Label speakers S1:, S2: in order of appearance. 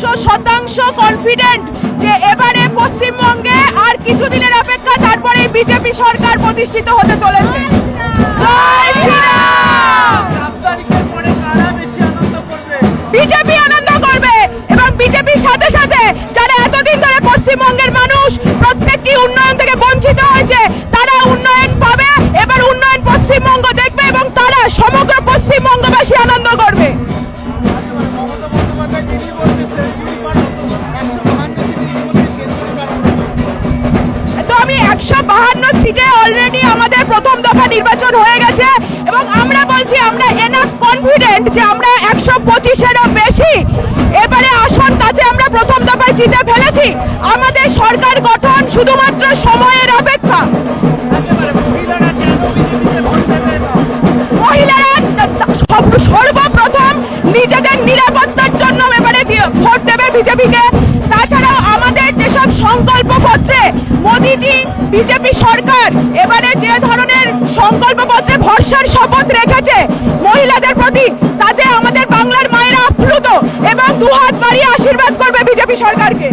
S1: 100% confident যে এবারে পশ্চিমবঙ্গে আর কিছুদিনের অপেক্ষা, তারপরে বিজেপি সরকার প্রতিষ্ঠিত হতে চলেছে। জয় শ্রীরাম। বিজেপি আনন্দ করবে এবং বিজেপির সাথে সাথে যারা এতদিন ধরে পশ্চিমবঙ্গের মানুষ প্রত্যেকটি উন্নয়ন থেকে বঞ্চিত হয়েছে, তারা উন্নয়ন পাবে। এবার উন্নয়ন পশ্চিমবঙ্গ দেখবে এবং তারা সমগ্র পশ্চিমবঙ্গবাসী আনন্দ করবে। তো আমি 152 সিটে অলরেডি আমাদের প্রথম দফা নির্বাচন হয়ে গেছে এবং আমরা বলছি আমরা এনাফ কনফিডেন্ট যে আমরা 125-এরও বেশি এবারে আসন তাতে আমরা প্রথম দফায় জিতে ফেলেছি। আমাদের সরকার গঠন শুধুমাত্র সময়ের অপেক্ষা। মহিলারা সর্বপ্রথম নিজেদের নিরাপত্তার জন্য এবারে ভোট দেবে বিজেপিকে। তাছাড়াও আমাদের যেসব সংকল্পপত্রে মোদিজি বিজেপি সরকার এবারে যে ধরনের সংকল্পপত্রে ভরসার শপথ রেখেছে মহিলাদের প্রতি, তাতে আমাদের বাংলার মায়েরা আপ্লুত এবং দুহাত বাড়িয়ে আশীর্বাদ করবে বিজেপি সরকারকে।